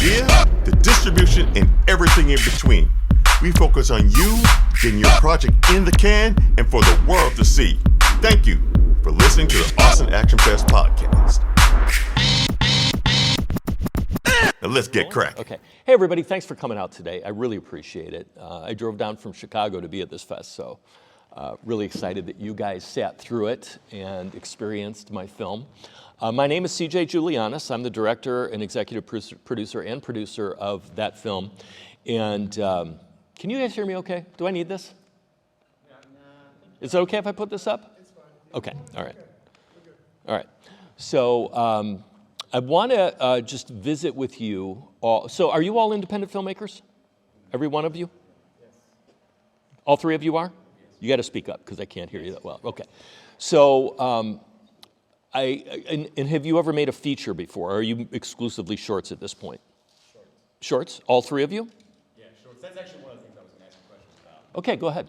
idea, the distribution, and everything in between. We focus on you getting your project in the can and for the world to see. Thank you for listening to the Austin Action Fest podcast. Now let's get cracking. Okay. Hey, everybody. Thanks for coming out today. I really appreciate it. I drove down from Chicago to be at this fest, so really excited that you guys sat through it and experienced my film. My name is CJ Julianus. I'm the director and executive producer of that film. And can you guys hear me okay? Do I need this? Is it okay if I put this up? It's fine. Okay. All right. All right. So I want to just visit with you all. So are you all independent filmmakers? Every one of you? Yes. All three of you are? Yes. You got to speak up because I can't hear you that well. Okay. So and have you ever made a feature before? Or are you exclusively shorts at this point? Shorts. Shorts? All three of you? Yeah, shorts. That's actually one of the things I was going to ask you questions about. Okay, go ahead.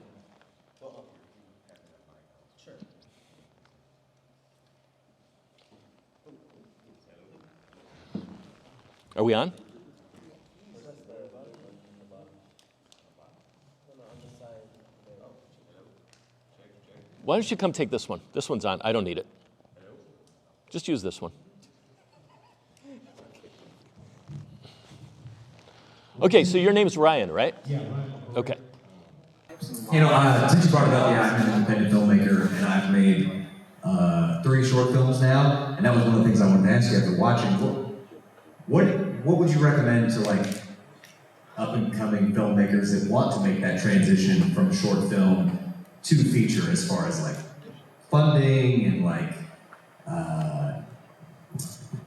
Sure. Are we on? Why don't you come take this one? This one's on. I don't need it. Just use this one. Okay, so your name's Ryan, right? Yeah, Ryan. Okay. Since you brought it up, yeah, I'm an independent filmmaker, and I've made 3 short films now, and that was one of the things I wanted to ask you after watching. What would you recommend to like up-and-coming filmmakers that want to make that transition from short film to feature, as far as like funding and like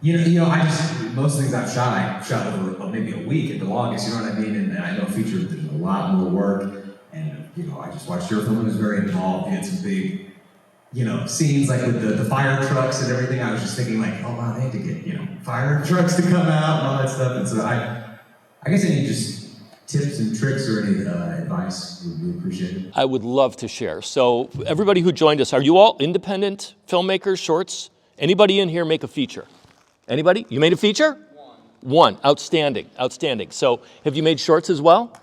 I just, most things I've shot over maybe a week at the longest, you know what I mean? And I know feature, there's a lot more work, and I just watched your film, it was very involved, you had some big, scenes like with the fire trucks and everything. I was just thinking like, oh wow, they had to get, fire trucks to come out and all that stuff, and so I guess any just tips and tricks or any advice would be appreciated. I would love to share. So everybody who joined us, are you all independent filmmakers, shorts? Anybody in here make a feature? Anybody? You made a feature? One. Outstanding. Outstanding. So have you made shorts as well?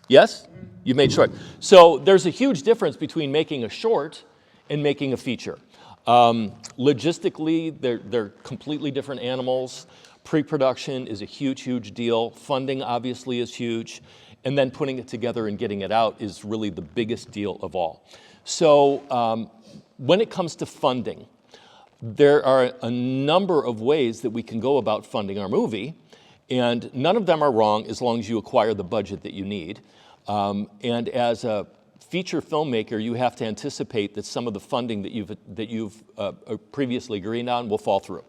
Yes? You've made short. So there's a huge difference between making a short and making a feature. Logistically, they're completely different animals. Pre-production is a huge, huge deal. Funding obviously is huge. And then putting it together and getting it out is really the biggest deal of all. So when it comes to funding, there are a number of ways that we can go about funding our movie, and none of them are wrong as long as you acquire the budget that you need. And as a feature filmmaker, you have to anticipate that some of the funding that you've previously agreed on will fall through.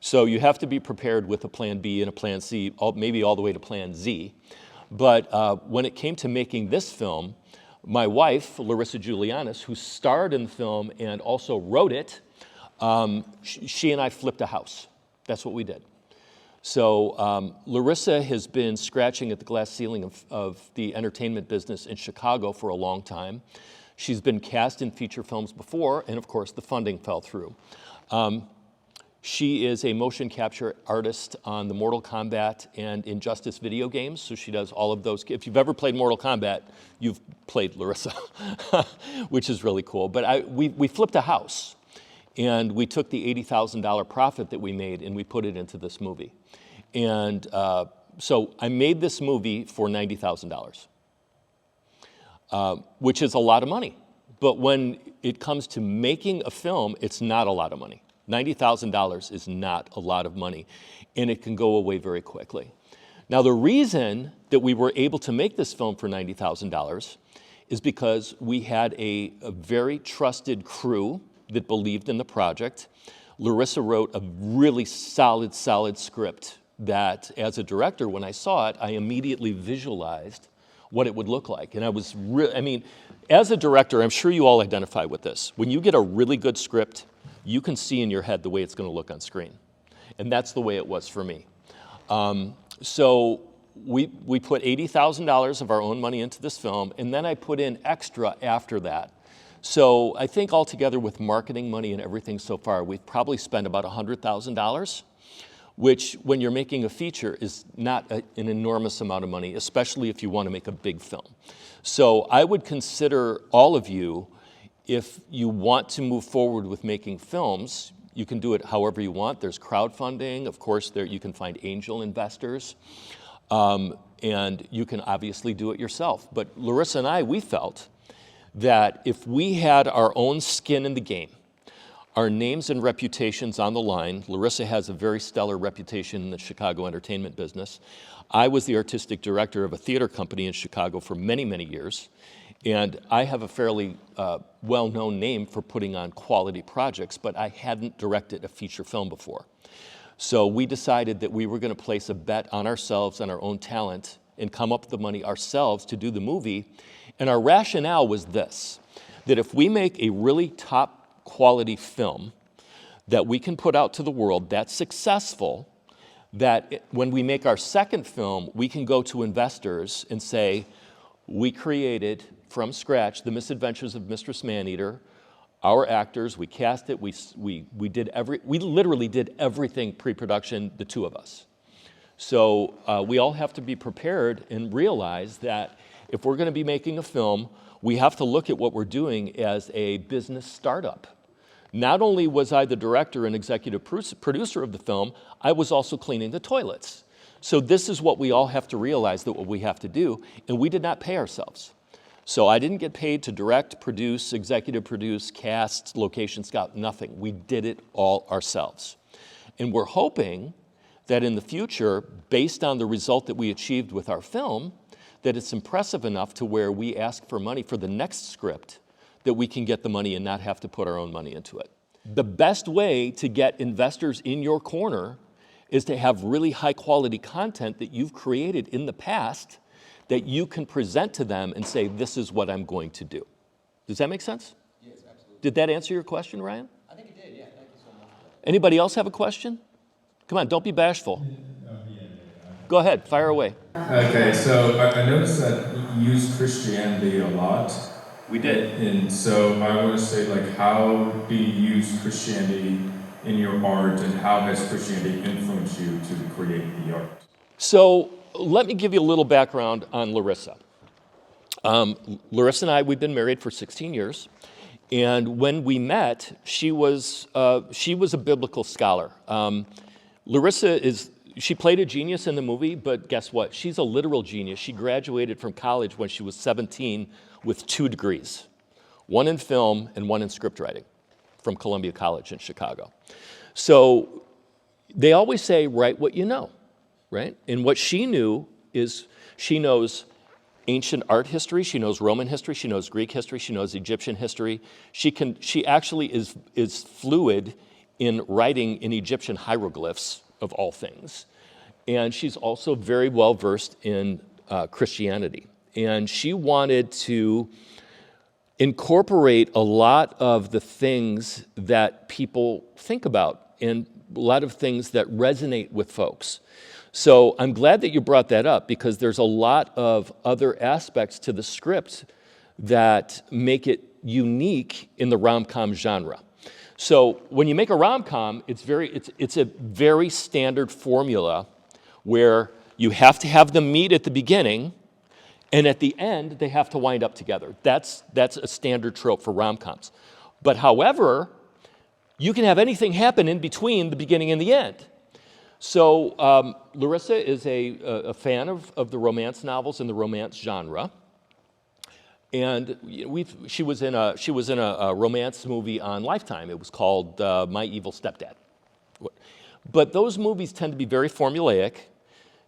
So you have to be prepared with a plan B and a plan C, maybe all the way to plan Z. But when it came to making this film, my wife, Lorrisa Julianus, who starred in the film and also wrote it, she and I flipped a house. That's what we did. So Lorrisa has been scratching at the glass ceiling of the entertainment business in Chicago for a long time. She's been cast in feature films before, and of course the funding fell through. She is a motion capture artist on the Mortal Kombat and Injustice video games, so she does all of those. If you've ever played Mortal Kombat, you've played Lorrisa, which is really cool. But we flipped a house. And we took the $80,000 profit that we made and we put it into this movie. And so I made this movie for $90,000, which is a lot of money. But when it comes to making a film, it's not a lot of money. $90,000 is not a lot of money, and it can go away very quickly. Now, the reason that we were able to make this film for $90,000 is because we had a very trusted crew that believed in the project. Lorrisa wrote a really solid script that, as a director, when I saw it, I immediately visualized what it would look like. And I was as a director, I'm sure you all identify with this. When you get a really good script, you can see in your head the way it's going to look on screen. And that's the way it was for me. So we put $80,000 of our own money into this film, and then I put in extra after that. So I think altogether with marketing money and everything so far, we've probably spent about $100,000. which when you're making a feature is not an enormous amount of money, especially if you want to make a big film. So I would consider all of you, if you want to move forward with making films, you can do it however you want. There's crowdfunding, of course, there you can find angel investors, and you can obviously do it yourself. But Lorrisa and I, we felt that if we had our own skin in the game, our names and reputations on the line. Lorrisa has a very stellar reputation in the Chicago entertainment business. I was the artistic director of a theater company in Chicago for many, many years. And I have a fairly well-known name for putting on quality projects, but I hadn't directed a feature film before. So we decided that we were going to place a bet on ourselves and our own talent and come up with the money ourselves to do the movie. And our rationale was this, that if we make a really top quality film that we can put out to the world that's successful, that when we make our second film, we can go to investors and say, we created from scratch the Misadventures of Mistress Maneater, our actors, we cast it, we literally did everything pre-production, the two of us. So we all have to be prepared and realize that if we're going to be making a film, we have to look at what we're doing as a business startup. Not only was I the director and executive producer of the film, I was also cleaning the toilets. So this is what we all have to realize, that what we have to do, and we did not pay ourselves. So I didn't get paid to direct, produce, executive produce, cast, location scout, nothing. We did it all ourselves. And we're hoping that in the future, based on the result that we achieved with our film, that it's impressive enough to where we ask for money for the next script, that we can get the money and not have to put our own money into it. The best way to get investors in your corner is to have really high quality content that you've created in the past that you can present to them and say, this is what I'm going to do. Does that make sense? Yes, absolutely. Did that answer your question, Ryan? I think it did, yeah. Thank you so much. Anybody else have a question? Come on, don't be bashful. Go ahead, fire away. Okay, so I noticed that you use Christianity a lot. We did. And so I want to say, like, how do you use Christianity in your art, and how has Christianity influenced you to create the art? So let me give you a little background on Lorrisa. Lorrisa and I, we've been married for 16 years. And when we met, she was a biblical scholar. Lorrisa she played a genius in the movie, but guess what? She's a literal genius. She graduated from college when she was 17 with 2 degrees, one in film and one in script writing from Columbia College in Chicago. So they always say, write what you know, right? And what she knew is she knows ancient art history, she knows Roman history, she knows Greek history, she knows Egyptian history. She actually is fluid in writing in Egyptian hieroglyphs, of all things. And she's also very well versed in Christianity. And she wanted to incorporate a lot of the things that people think about and a lot of things that resonate with folks. So I'm glad that you brought that up, because there's a lot of other aspects to the script that make it unique in the rom-com genre. So when you make a rom-com, it's a very standard formula where you have to have them meet at the beginning, and at the end, they have to wind up together. That's a standard trope for rom-coms. But however, you can have anything happen in between the beginning and the end. So Lorrisa is a fan of the romance novels and the romance genre. And she was in a romance movie on Lifetime. It was called My Evil Stepdad. But those movies tend to be very formulaic.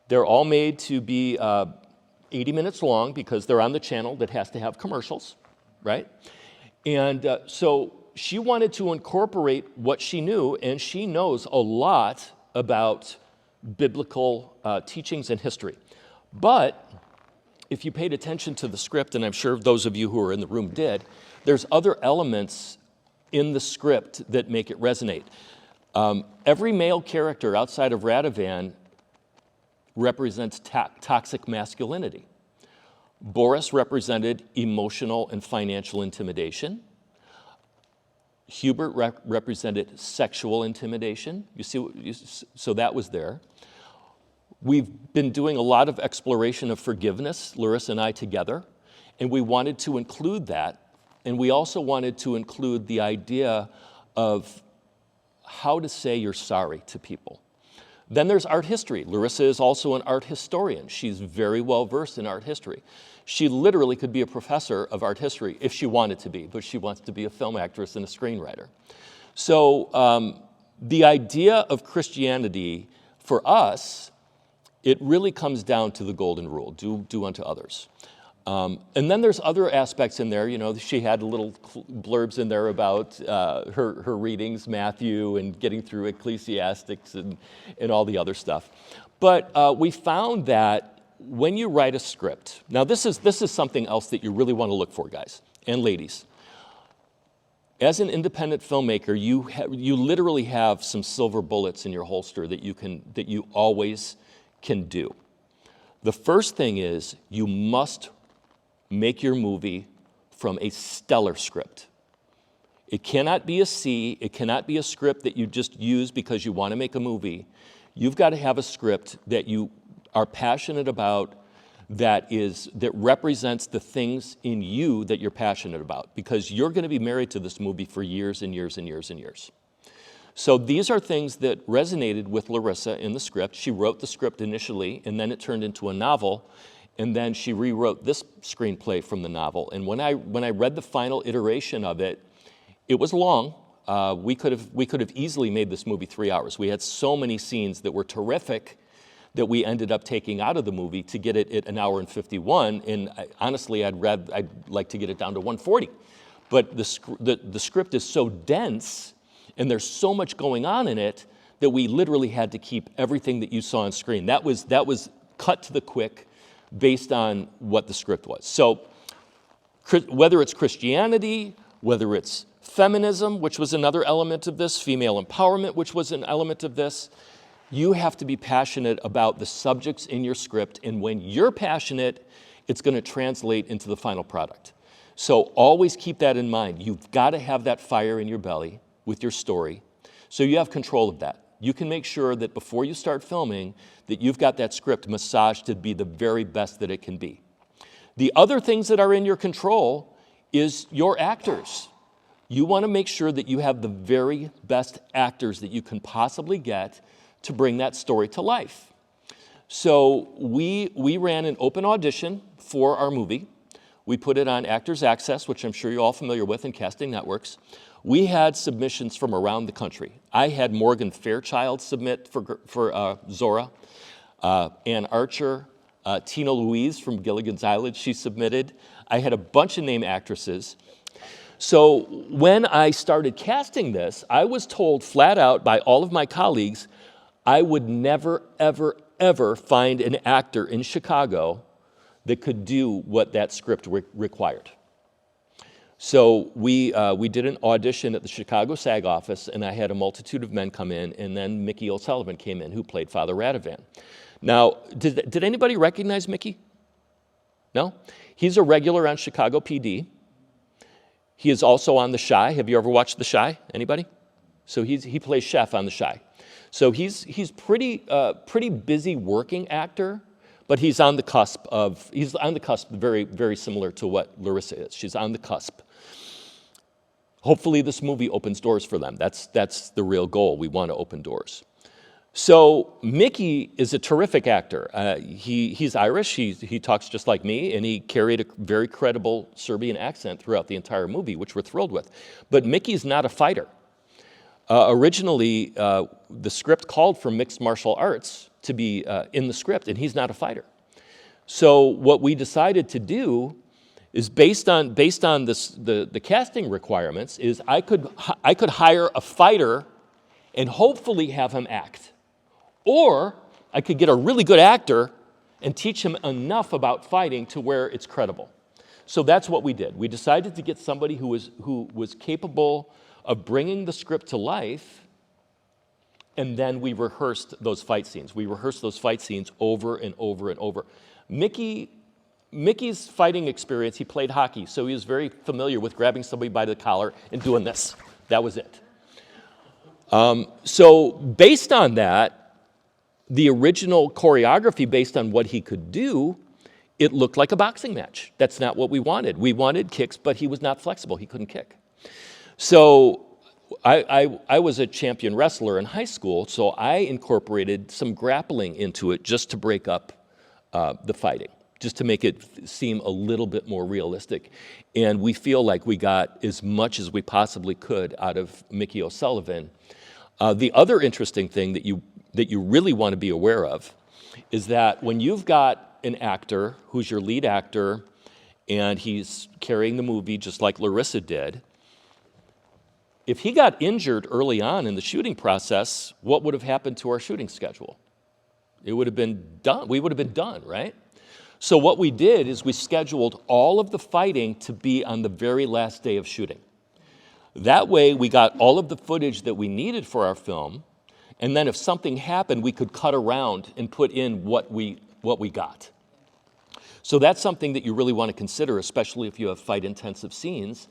They're all made to be 80 minutes long because they're on the channel that has to have commercials, right? And so she wanted to incorporate what she knew, and she knows a lot about biblical teachings and history. But if you paid attention to the script, and I'm sure those of you who are in the room did, there's other elements in the script that make it resonate. Every male character outside of Radovan represents toxic masculinity. Boris represented emotional and financial intimidation. Hubert represented sexual intimidation. You see, so that was there. We've been doing a lot of exploration of forgiveness, Lorrisa and I together, and we wanted to include that. And we also wanted to include the idea of how to say you're sorry to people. Then there's art history. Lorrisa is also an art historian. She's very well versed in art history. She literally could be a professor of art history if she wanted to be, but she wants to be a film actress and a screenwriter. So the idea of Christianity for us, it really comes down to the golden rule, do unto others. And then there's other aspects in there. You know, she had little blurbs in there about her readings, Matthew, and getting through Ecclesiastics and all the other stuff. But we found that when you write a script, now this is something else that you really want to look for, guys and ladies. As an independent filmmaker, you literally have some silver bullets in your holster that you always can do. The first thing is you must make your movie from a stellar script. It cannot be a C. It cannot be a script that you just use because you want to make a movie. You've got to have a script that you are passionate about, that represents the things in you that you're passionate about, because you're going to be married to this movie for years and years and years and years. So these are things that resonated with Lorrisa in the script. She wrote the script initially, and then it turned into a novel, and then she rewrote this screenplay from the novel. And when I read the final iteration of it, it was long. We could have easily made this movie 3 hours. We had so many scenes that were terrific that we ended up taking out of the movie to get it at 1 hour and 51. And honestly, I'd like to get it down to 140. But the script is so dense, and there's so much going on in it, that we literally had to keep everything that you saw on screen. That was cut to the quick based on what the script was. So whether it's Christianity, whether it's feminism, which was another element of this, female empowerment, which was an element of this, you have to be passionate about the subjects in your script, and when you're passionate, it's going to translate into the final product. So always keep that in mind. You've got to have that fire in your belly with your story, so you have control of that. You can make sure that before you start filming, that you've got that script massaged to be the very best that it can be. The other things that are in your control is your actors. You want to make sure that you have the very best actors that you can possibly get to bring that story to life. So we ran an open audition for our movie. We put it on Actors Access, which I'm sure you're all familiar with, in casting networks. We had submissions from around the country. I had Morgan Fairchild submit for Zora, Ann Archer, Tina Louise from Gilligan's Island, she submitted. I had a bunch of name actresses. So when I started casting this, I was told flat out by all of my colleagues, I would never, ever, ever find an actor in Chicago that could do what that script required. So we did an audition at the Chicago SAG office, and I had a multitude of men come in, and then Mickey O'Sullivan came in, who played Father Radovan. Now, did anybody recognize Mickey? No? He's a regular on Chicago PD. He is also on The Chi. Have you ever watched The Chi? Anybody? So he plays chef on The Chi. So he's pretty busy working actor, but he's on the cusp, very, very similar to what Lorrisa is. She's on the cusp. Hopefully this movie opens doors for them. That's the real goal. We want to open doors. So Mickey is a terrific actor. He's Irish. He talks just like me, and he carried a very credible Serbian accent throughout the entire movie, which we're thrilled with. But Mickey's not a fighter. Originally, the script called for mixed martial arts to be in the script, and he's not a fighter. So what we decided to do is based on the casting requirements is I could hire a fighter and hopefully have him act. Or I could get a really good actor and teach him enough about fighting to where it's credible. So that's what we did. We decided to get somebody who was capable of bringing the script to life, and then we rehearsed those fight scenes. We rehearsed those fight scenes over and over and over. Mickey's fighting experience, he played hockey, so he was very familiar with grabbing somebody by the collar and doing this. That was it. So based on that, the original choreography, based on what he could do, it looked like a boxing match. That's not what we wanted. We wanted kicks, but he was not flexible. He couldn't kick. So I was a champion wrestler in high school, so I incorporated some grappling into it just to break up the fighting, just to make it seem a little bit more realistic. And we feel like we got as much as we possibly could out of Mickey O'Sullivan. The other interesting thing that you really want to be aware of is that when you've got an actor who's your lead actor and he's carrying the movie just like Lorrisa did, if he got injured early on in the shooting process, what would have happened to our shooting schedule? It would have been done. We would have been done, right? So what we did is we scheduled all of the fighting to be on the very last day of shooting. That way we got all of the footage that we needed for our film, and then if something happened, we could cut around and put in what we got. So that's something that you really want to consider, especially if you have fight-intensive scenes.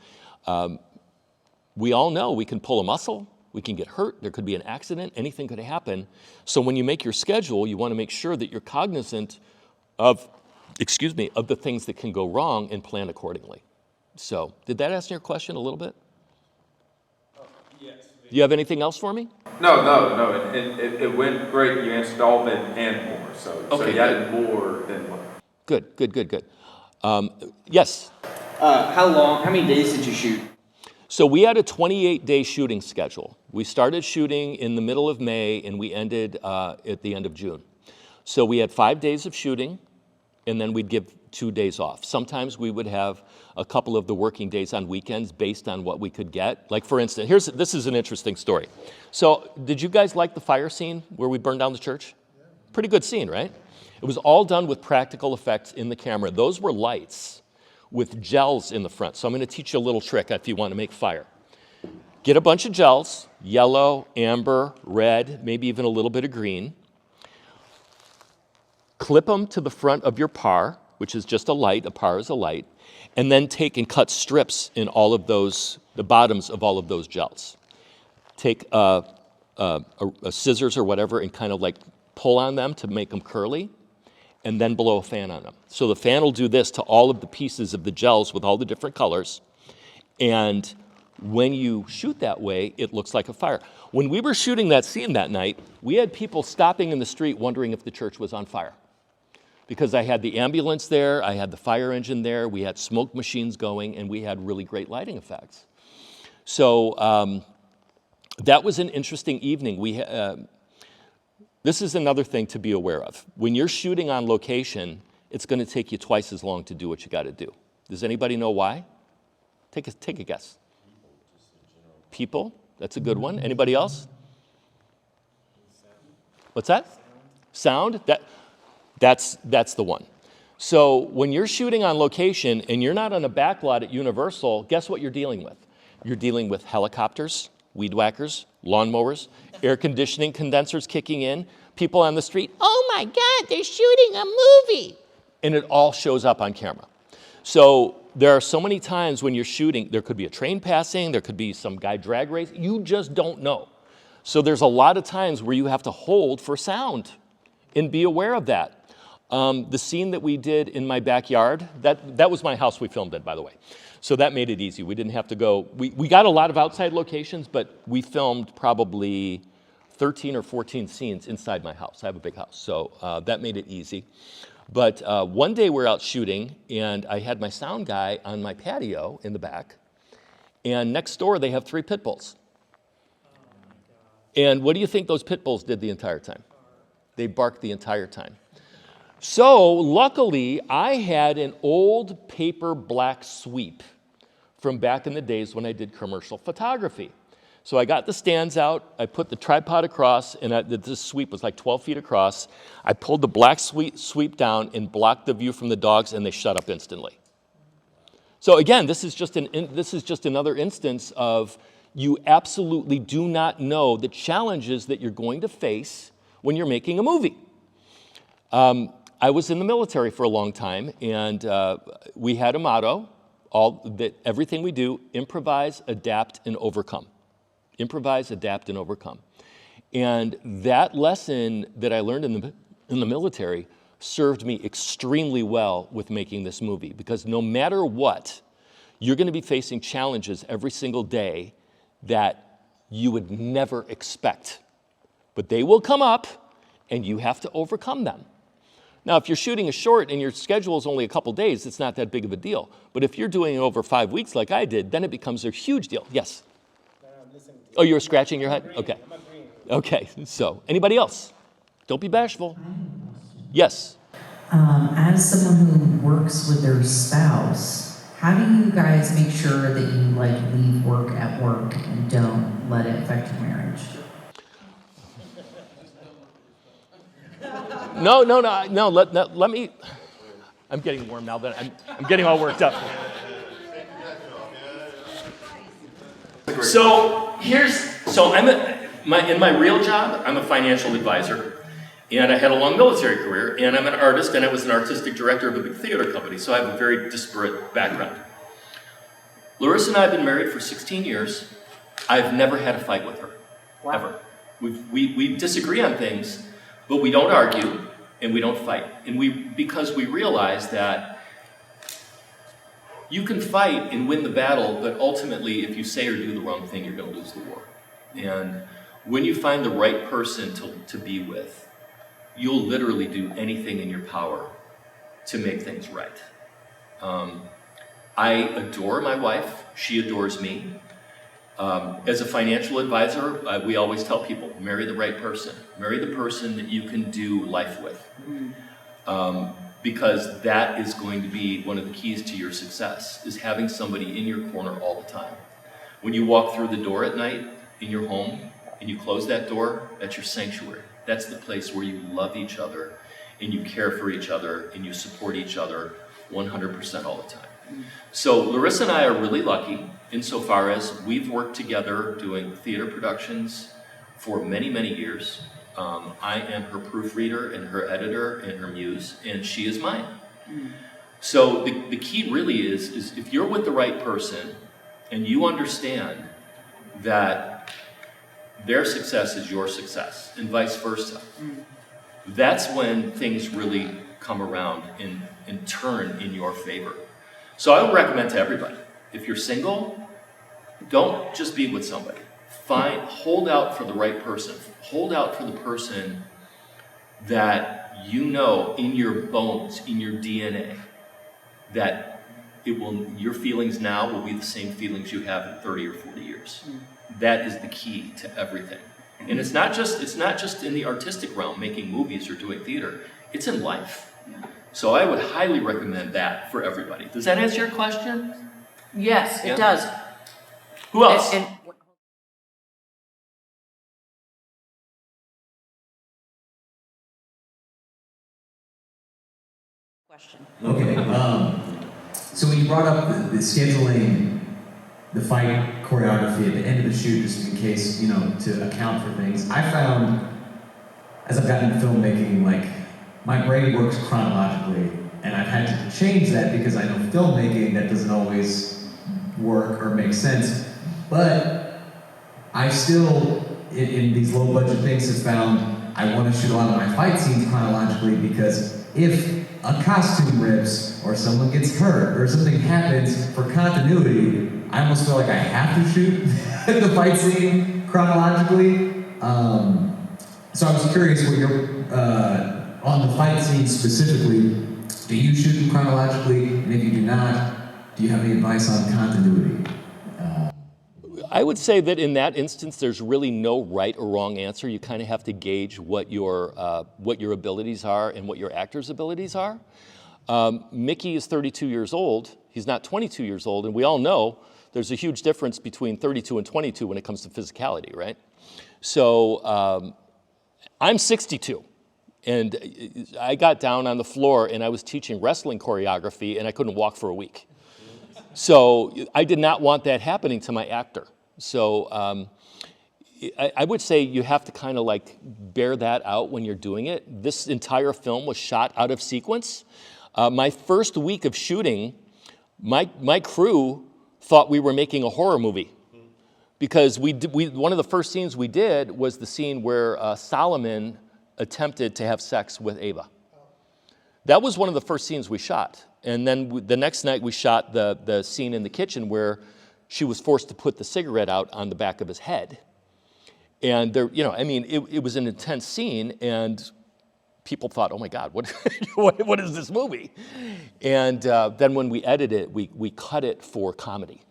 We all know we can pull a muscle, we can get hurt, there could be an accident, anything could happen. So when you make your schedule, you want to make sure that you're cognizant of the things that can go wrong and plan accordingly. So did that answer your question a little bit? Yes. Do you have anything else for me? No. It went great. You answered all of it and more. So you added more than one. Good. Yes? How many days did you shoot? So we had a 28-day shooting schedule. We started shooting in the middle of May, and we ended at the end of June. So we had 5 days of shooting, and then we'd give 2 days off. Sometimes we would have a couple of the working days on weekends based on what we could get. Like, for instance, this is an interesting story. So did you guys like the fire scene where we burned down the church? Pretty good scene, right? It was all done with practical effects in the camera. Those were lights with gels in the front. So I'm going to teach you a little trick if you want to make fire. Get a bunch of gels, yellow, amber, red, maybe even a little bit of green. Clip them to the front of your par, which is just a light. A par is a light. And then take and cut strips in all of those, the bottoms of all of those gels. Take a scissors or whatever and kind of like pull on them to make them curly, and then blow a fan on them. So the fan will do this to all of the pieces of the gels with all the different colors. And when you shoot that way, it looks like a fire. When we were shooting that scene that night, we had people stopping in the street wondering if the church was on fire. Because I had the ambulance there, I had the fire engine there, we had smoke machines going, and we had really great lighting effects. So that was an interesting evening. This is another thing to be aware of. When you're shooting on location, it's going to take you twice as long to do what you got to do. Does anybody know why? Take a guess. People? That's a good one. Anybody else? What's that? Sound? That's the one. So when you're shooting on location and you're not on a back lot at Universal, guess what you're dealing with? You're dealing with helicopters, weed whackers, lawnmowers, air conditioning condensers kicking in, people on the street, oh my God, they're shooting a movie. And it all shows up on camera. So there are so many times when you're shooting, there could be a train passing, there could be some guy drag race, you just don't know. So there's a lot of times where you have to hold for sound and be aware of that. The scene that we did in my backyard, that was my house we filmed in, by the way. So that made it easy. We didn't have to go, we got a lot of outside locations, but we filmed probably 13 or 14 scenes inside my house. I have a big house, so that made it easy. But one day we're out shooting, and I had my sound guy on my patio in the back, and next door they have 3 pit bulls. And what do you think those pit bulls did the entire time? They barked the entire time. So luckily, I had an old paper black sweep from back in the days when I did commercial photography. So I got the stands out, I put the tripod across, and this sweep was like 12 feet across. I pulled the black sweep down and blocked the view from the dogs, and they shut up instantly. So again, this is just another instance of you absolutely do not know the challenges that you're going to face when you're making a movie. I was in the military for a long time, and we had a motto, that everything we do, improvise, adapt, and overcome. Improvise, adapt, and overcome. And that lesson that I learned in the military served me extremely well with making this movie, because no matter what, you're going to be facing challenges every single day that you would never expect. But they will come up, and you have to overcome them. Now, if you're shooting a short and your schedule is only a couple days, it's not that big of a deal. But if you're doing it over 5 weeks like I did, then it becomes a huge deal. Yes? Oh, you were scratching your head? Okay. Okay, so anybody else? Don't be bashful. Yes? As someone who works with their spouse, how do you guys make sure that you leave work at work and don't let it affect your marriage? No. Let me. I'm getting warm now that I'm getting all worked up. So in my real job, I'm a financial advisor, and I had a long military career, and I'm an artist, and I was an artistic director of a big theater company, so I have a very disparate background. Lorrisa and I have been married for 16 years. I've never had a fight with her, ever. We disagree on things, but we don't argue, and we don't fight. And because we realize that you can fight and win the battle, but ultimately, if you say or do the wrong thing, you're going to lose the war. And when you find the right person to be with, you'll literally do anything in your power to make things right. I adore my wife. She adores me. As a financial advisor, we always tell people, marry the right person. Marry the person that you can do life with. Because that is going to be one of the keys to your success, is having somebody in your corner all the time. When you walk through the door at night in your home and you close that door, that's your sanctuary. That's the place where you love each other and you care for each other and you support each other 100% all the time. So Lorrisa and I are really lucky insofar as we've worked together doing theater productions for many, many years. I am her proofreader and her editor and her muse, and she is mine. So the key really is if you're with the right person and you understand that their success is your success and vice versa, that's when things really come around and turn in your favor. So I would recommend to everybody, if you're single, don't just be with somebody. Hold out for the right person. Hold out for the person that you know in your bones, in your DNA, that your feelings now will be the same feelings you have in 30 or 40 years. That is the key to everything. And it's not just in the artistic realm, making movies or doing theater. It's in life. So I would highly recommend that for everybody. Does that answer your question? Yes, Yeah. it does. Who else? Question. Okay. So when you brought up the scheduling, the fight choreography at the end of the shoot, just in case, to account for things, I found, as I've gotten into filmmaking, my brain works chronologically, and I've had to change that because I know filmmaking, that doesn't always work or make sense. But I still, in these low-budget things, have found I want to shoot a lot of my fight scenes chronologically, because if a costume rips or someone gets hurt or something happens, for continuity, I almost feel like I have to shoot the fight scene chronologically. So I was curious what on the fight scene specifically, do you shoot them chronologically? And if you do not, do you have any advice on continuity? I would say that in that instance, there's really no right or wrong answer. You kind of have to gauge what your abilities are and what your actor's abilities are. Mickey is 32 years old. He's not 22 years old, and we all know there's a huge difference between 32 and 22 when it comes to physicality, right? So I'm 62, and I got down on the floor and I was teaching wrestling choreography, and I couldn't walk for a week. So I did not want that happening to my actor. So I would say you have to kind of bear that out when you're doing it. This entire film was shot out of sequence. My first week of shooting, my crew thought we were making a horror movie. Because one of the first scenes we did was the scene where Solomon attempted to have sex with Ava. That was one of the first scenes we shot. And then the next night we shot the scene in the kitchen where she was forced to put the cigarette out on the back of his head. And there, it was an intense scene, and people thought, oh my God, what is this movie? And then when we edited it, we cut it for comedy.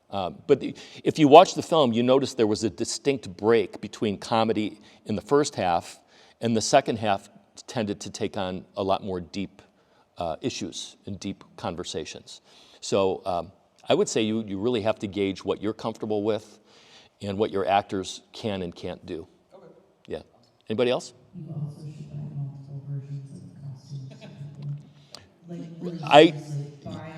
But if you watch the film, you notice there was a distinct break between comedy in the first half, and the second half tended to take on a lot more deep issues and deep conversations. So I would say you really have to gauge what you're comfortable with and what your actors can and can't do. Okay. Yeah. Anybody else? You also should buy multiple versions of the costumes. Like, really buy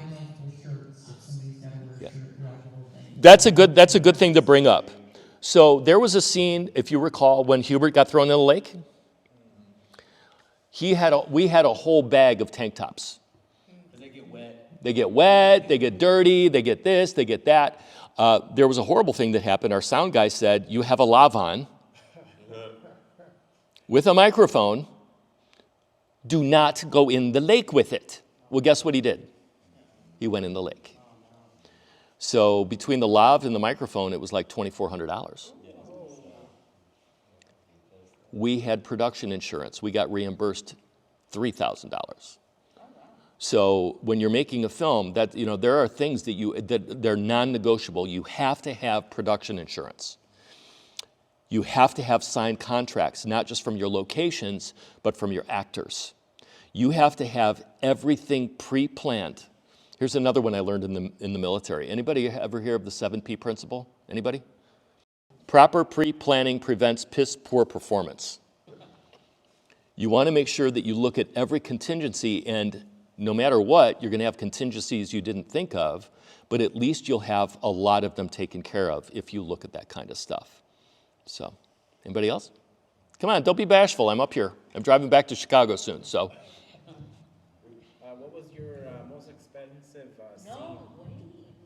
multiple shirts if somebody's got to wear a shirt throughout the whole thing. That's a good thing to bring up. So there was a scene, if you recall, when Hubert got thrown in the lake. We had a whole bag of tank tops. They get wet. They get wet, they get dirty, they get this, they get that. There was a horrible thing that happened. Our sound guy said, you have a lavon with a microphone. Do not go in the lake with it. Well, guess what he did? He went in the lake. So between the lav and the microphone, it was like $2,400. We had production insurance. We got reimbursed $3,000. So when you're making a film, there are things that they're non-negotiable. You have to have production insurance. You have to have signed contracts, not just from your locations, but from your actors. You have to have everything pre-planned. Here's another one I learned in the military. Anybody ever hear of the 7P principle? Anybody? Proper pre-planning prevents piss-poor performance. You want to make sure that you look at every contingency, and no matter what, you're going to have contingencies you didn't think of, but at least you'll have a lot of them taken care of if you look at that kind of stuff. So, anybody else? Come on, don't be bashful. I'm up here. I'm driving back to Chicago soon, so. What was your most expensive scene? No, wait,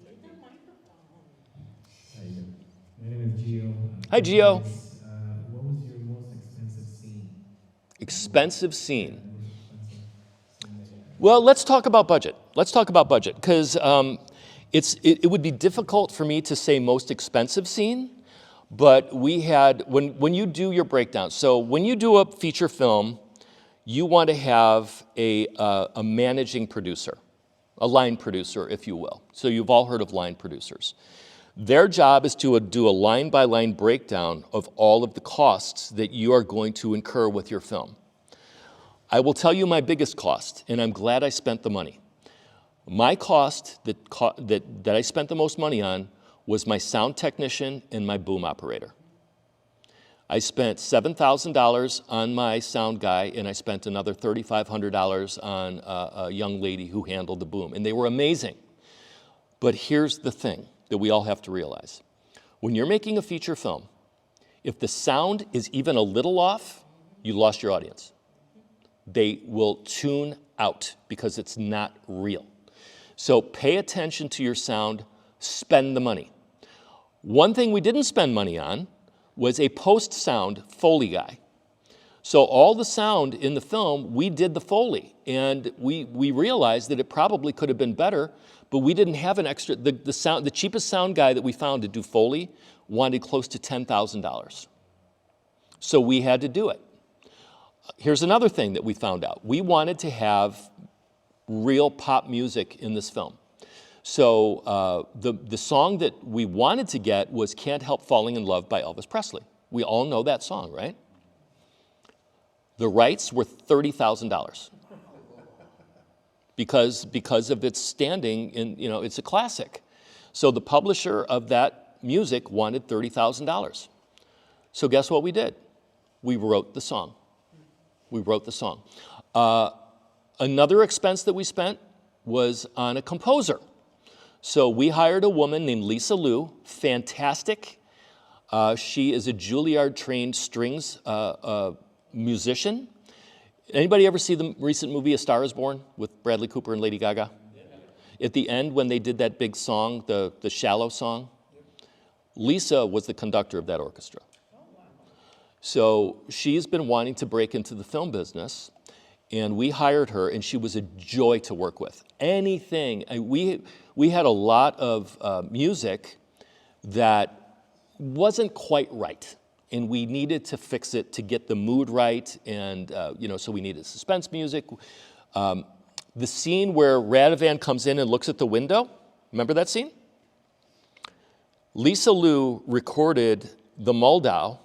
take the microphone. How you doing? My name is Gio. Hi, Gio. What was your most expensive scene? Expensive scene. Well, let's talk about budget. Because it would be difficult for me to say most expensive scene, but we had, when you do your breakdown, so when you do a feature film, you want to have a managing producer, a line producer, if you will. So you've all heard of line producers. Their job is to do a line-by-line breakdown of all of the costs that you are going to incur with your film. I will tell you my biggest cost, and I'm glad I spent the money. My cost that I spent the most money on was my sound technician and my boom operator. I spent $7,000 on my sound guy, and I spent another $3,500 on a young lady who handled the boom, and they were amazing. But here's the thing that we all have to realize. When you're making a feature film, if the sound is even a little off, you lost your audience. They will tune out because it's not real. So pay attention to your sound, spend the money. One thing we didn't spend money on was a post-sound Foley guy. So all the sound in the film, we did the Foley, and we realized that it probably could have been better, but we didn't have an extra, the cheapest sound guy that we found to do Foley wanted close to $10,000. So we had to do it. Here's another thing that we found out. We wanted to have real pop music in this film. So the song that we wanted to get was Can't Help Falling in Love by Elvis Presley. We all know that song, right? The rights were $30,000 because of its standing in, it's a classic. So the publisher of that music wanted $30,000. So guess what we did? We wrote the song. Another expense that we spent was on a composer. So we hired a woman named Lisa Liu, fantastic. She is a Juilliard-trained strings musician. Anybody ever see the recent movie A Star is Born with Bradley Cooper and Lady Gaga? Yeah. At the end when they did that big song, the Shallow song, Lisa was the conductor of that orchestra. So she's been wanting to break into the film business, and we hired her, and she was a joy to work with. Anything, we had a lot of music that wasn't quite right, and we needed to fix it to get the mood right, and so we needed suspense music. The scene where Radovan comes in and looks at the window, remember that scene? Lisa Liu recorded the Moldau,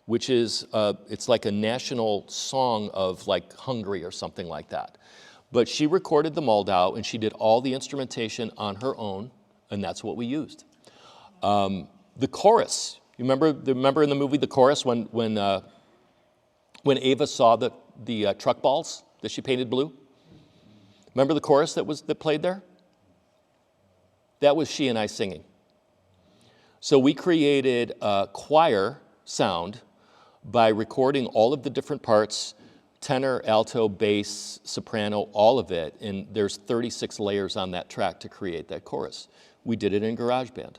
which is, it's like a national song of like Hungary or something like that. But she recorded the Moldau and she did all the instrumentation on her own, and that's what we used. The chorus, you remember in the movie The Chorus when Ava saw the truck balls that she painted blue? Remember the chorus that played there? That was she and I singing. So we created a choir sound by recording all of the different parts, tenor, alto, bass, soprano, all of it, and there's 36 layers on that track to create that chorus. We did it in GarageBand.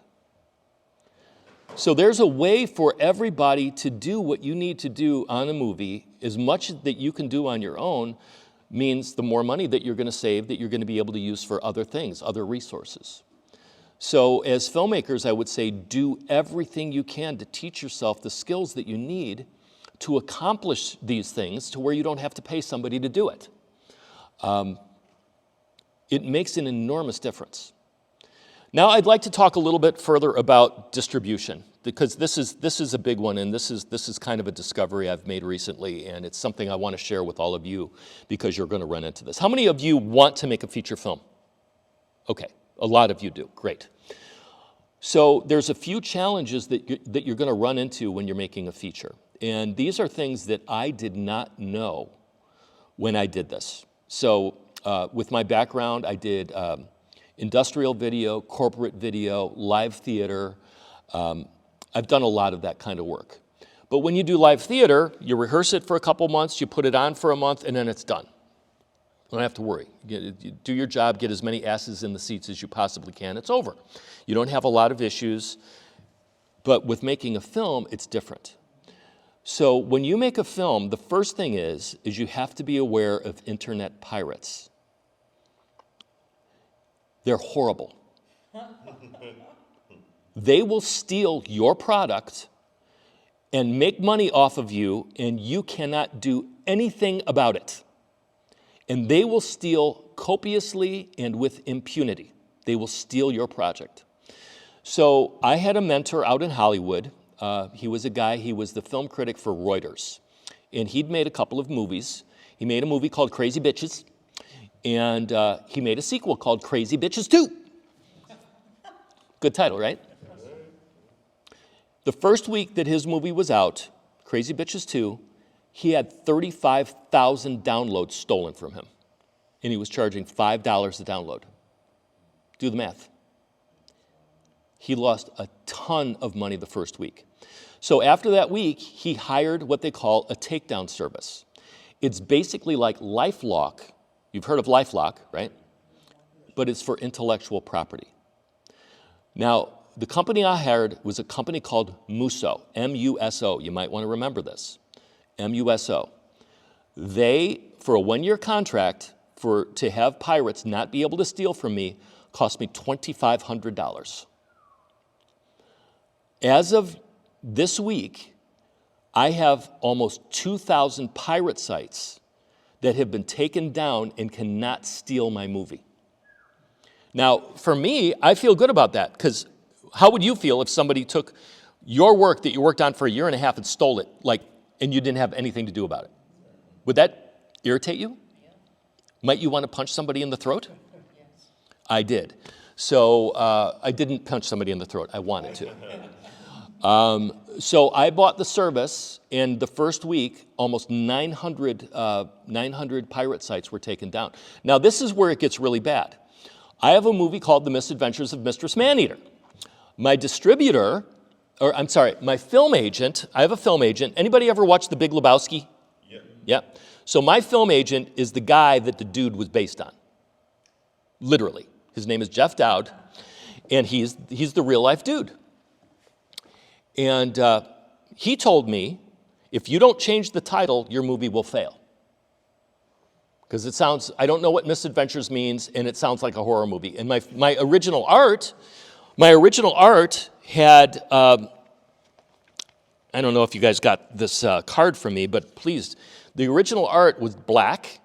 So there's a way for everybody to do what you need to do on a movie. As much that you can do on your own means the more money that you're going to save that you're going to be able to use for other things, other resources. So as filmmakers, I would say do everything you can to teach yourself the skills that you need to accomplish these things to where you don't have to pay somebody to do it. It makes an enormous difference. Now I'd like to talk a little bit further about distribution, because this is a big one, and this is kind of a discovery I've made recently, and it's something I want to share with all of you because you're going to run into this. How many of you want to make a feature film? Okay. A lot of you do, great. So there's a few challenges that you're going to run into when you're making a feature. And these are things that I did not know when I did this. So with my background, I did industrial video, corporate video, live theater. I've done a lot of that kind of work. But when you do live theater, you rehearse it for a couple months, you put it on for a month, and then it's done. You don't have to worry. You do your job, get as many asses in the seats as you possibly can, it's over. You don't have a lot of issues, but with making a film, it's different. So when you make a film, the first thing is you have to be aware of internet pirates. They're horrible. They will steal your product and make money off of you, and you cannot do anything about it. And they will steal copiously and with impunity. They will steal your project. So I had a mentor out in Hollywood. He was the film critic for Reuters. And he'd made a couple of movies. He made a movie called Crazy Bitches. And he made a sequel called Crazy Bitches 2. Good title, right? The first week that his movie was out, Crazy Bitches 2, he had 35,000 downloads stolen from him, and he was charging $5 a download. Do the math. He lost a ton of money the first week. So after that week, he hired what they call a takedown service. It's basically like LifeLock. You've heard of LifeLock, right? But it's for intellectual property. Now, the company I hired was a company called Muso, M-U-S-O. You might want to remember this. M-U-S-O. They, for a one-year contract, to have pirates not be able to steal from me, cost me $2,500. As of this week, I have almost 2,000 pirate sites that have been taken down and cannot steal my movie. Now, for me, I feel good about that, because how would you feel if somebody took your work that you worked on for a year and a half and stole it, and you didn't have anything to do about it? Would that irritate you? Yeah. Might you want to punch somebody in the throat? Yes. I did. So I didn't punch somebody in the throat. I wanted to. So I bought the service, and the first week, almost 900 pirate sites were taken down. Now, this is where it gets really bad. I have a movie called The Misadventures of Mistress Maneater. My my film agent, I have a film agent. Anybody ever watch The Big Lebowski? Yeah. Yeah. So my film agent is the guy that the dude was based on. Literally. His name is Jeff Dowd, and he's the real life dude. And he told me, if you don't change the title, your movie will fail. Because it sounds, I don't know what Misadventures means, and it sounds like a horror movie. And my original art had, I don't know if you guys got this card from me, but please, the original art was black,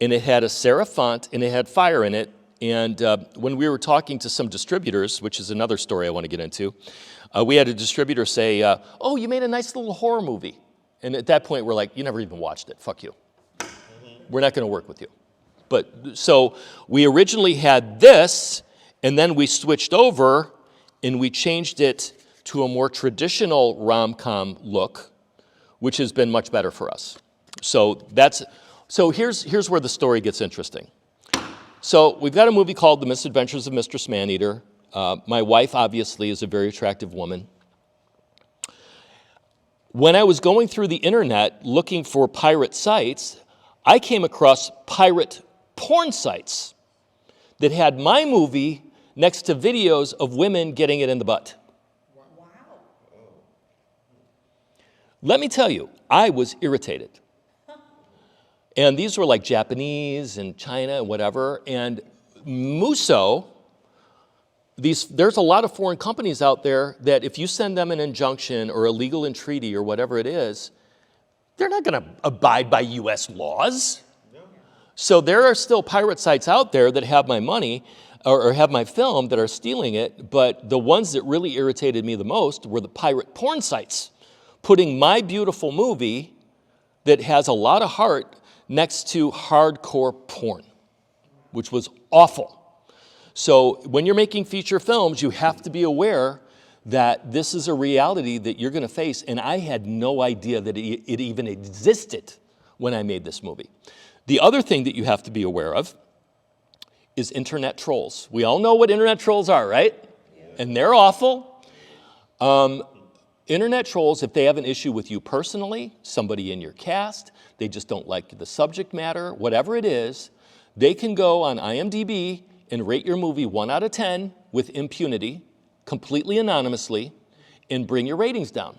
and it had a serif font, and it had fire in it. And when we were talking to some distributors, which is another story I want to get into, we had a distributor say, oh, you made a nice little horror movie. And at that point, we're like, you never even watched it. Fuck you. We're not going to work with you. But so we originally had this, and then we switched over, and we changed it to a more traditional rom-com look, which has been much better for us. So here's where the story gets interesting. So we've got a movie called The Misadventures of Mistress Maneater. My wife, obviously, is a very attractive woman. When I was going through the internet looking for pirate sites, I came across pirate porn sites that had my movie next to videos of women getting it in the butt. Wow. Let me tell you, I was irritated. And these were like Japanese and China and whatever. And Muso, there's a lot of foreign companies out there that if you send them an injunction or a legal entreaty or whatever it is, they're not going to abide by U.S. laws. So there are still pirate sites out there that have my money or have my film that are stealing it, but the ones that really irritated me the most were the pirate porn sites, putting my beautiful movie that has a lot of heart next to hardcore porn, which was awful. So when you're making feature films, you have to be aware that this is a reality that you're going to face, and I had no idea that it even existed when I made this movie. The other thing that you have to be aware of is internet trolls. We all know what internet trolls are, right? Yeah. And they're awful. Internet trolls, if they have an issue with you personally, somebody in your cast, they just don't like the subject matter, whatever it is, they can go on IMDb and rate your movie 1 out of 10 with impunity, completely anonymously, and bring your ratings down.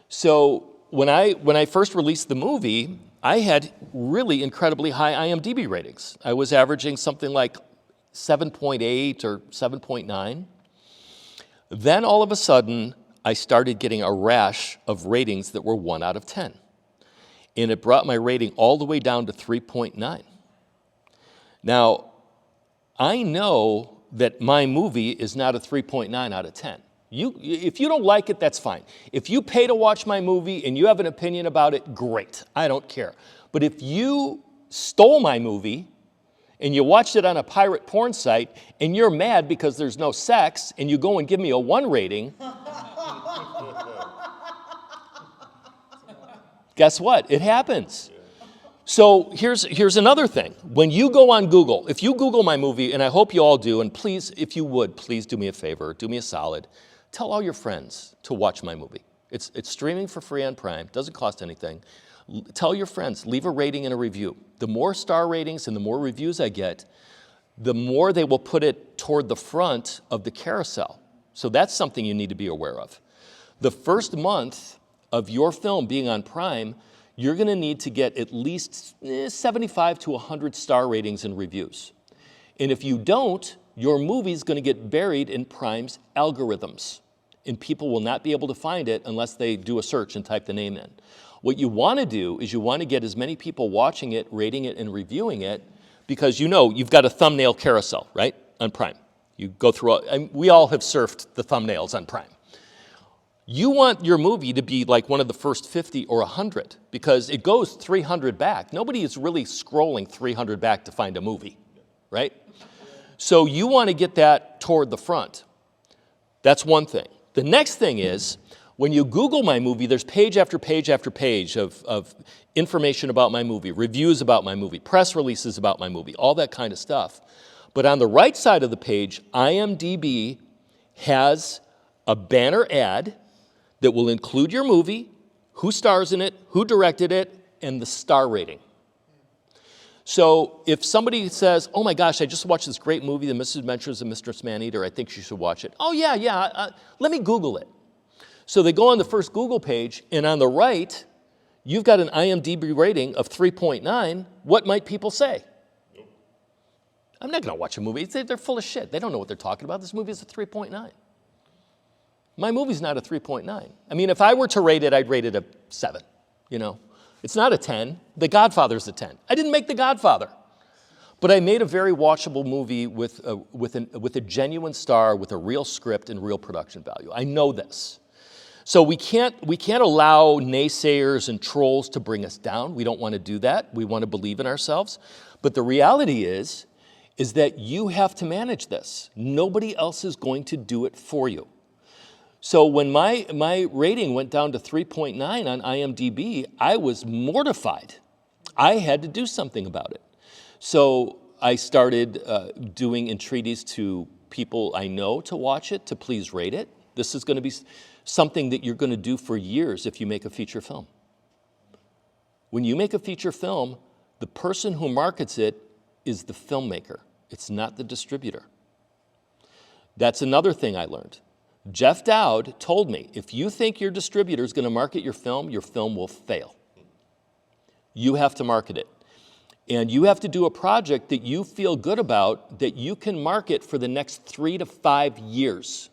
So when I first released the movie, I had really incredibly high IMDb ratings. I was averaging something like 7.8 or 7.9. Then all of a sudden, I started getting a rash of ratings that were 1 out of 10. And it brought my rating all the way down to 3.9. Now, I know that my movie is not a 3.9 out of 10. If you don't like it, that's fine. If you pay to watch my movie and you have an opinion about it, great. I don't care. But if you stole my movie and you watched it on a pirate porn site and you're mad because there's no sex and you go and give me a 1 rating, guess what? It happens. So here's another thing. When you go on Google, if you Google my movie, and I hope you all do, and please, if you would, please do me a favor, do me a solid, tell all your friends to watch my movie. It's streaming for free on Prime, doesn't cost anything. Tell your friends, leave a rating and a review. The more star ratings and the more reviews I get, the more they will put it toward the front of the carousel. So that's something you need to be aware of. The first month of your film being on Prime, you're going to need to get at least 75 to 100 star ratings and reviews. And if you don't, your movie's going to get buried in Prime's algorithms. And people will not be able to find it unless they do a search and type the name in. What you want to do is you want to get as many people watching it, rating it, and reviewing it, because you know you've got a thumbnail carousel, right, on Prime. You go through, we all have surfed the thumbnails on Prime. You want your movie to be like one of the first 50 or 100 because it goes 300 back. Nobody is really scrolling 300 back to find a movie, right? So you want to get that toward the front. That's one thing. The next thing is when you Google my movie, there's page after page after page of information about my movie, reviews about my movie, press releases about my movie, all that kind of stuff. But on the right side of the page, IMDb has a banner ad that will include your movie, who stars in it, who directed it, and the star rating. So if somebody says, oh my gosh, I just watched this great movie, The Misadventures of Mistress Maneater, I think you should watch it. Oh yeah, let me Google it. So they go on the first Google page, and on the right, you've got an IMDb rating of 3.9. What might people say? I'm not going to watch a movie. They're full of shit. They don't know what they're talking about. This movie is a 3.9. My movie's not a 3.9. I mean, if I were to rate it, I'd rate it a 7, you know. It's not a 10. The Godfather's a 10. I didn't make The Godfather. But I made a very watchable movie with a genuine star, with a real script and real production value. I know this. So we can't allow naysayers and trolls to bring us down. We don't want to do that. We want to believe in ourselves. But the reality is that you have to manage this. Nobody else is going to do it for you. So when my rating went down to 3.9 on IMDb, I was mortified. I had to do something about it. So I started doing entreaties to people I know to watch it, to please rate it. This is going to be something that you're going to do for years if you make a feature film. When you make a feature film, the person who markets it is the filmmaker. It's not the distributor. That's another thing I learned. Jeff Dowd told me, if you think your distributor is going to market your film will fail. You have to market it. And you have to do a project that you feel good about, that you can market for the next 3 to 5 years.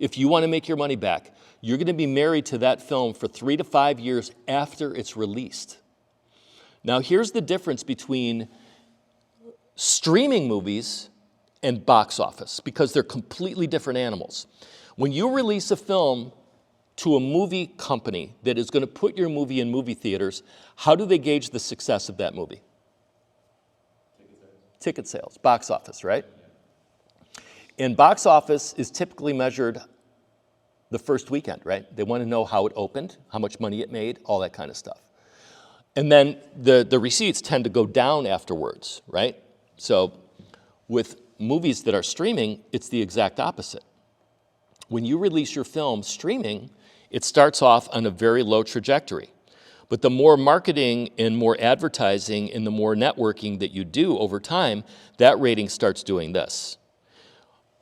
If you want to make your money back, you're going to be married to that film for 3 to 5 years after it's released. Now, here's the difference between streaming movies and box office, because they're completely different animals. When you release a film to a movie company that is going to put your movie in movie theaters, how do they gauge the success of that movie? Ticket sales, box office, right? And box office is typically measured the first weekend, right? They want to know how it opened, how much money it made, all that kind of stuff. And then the receipts tend to go down afterwards, right? So with movies that are streaming, it's the exact opposite. When you release your film streaming, it starts off on a very low trajectory. But the more marketing and more advertising and the more networking that you do over time, that rating starts doing this.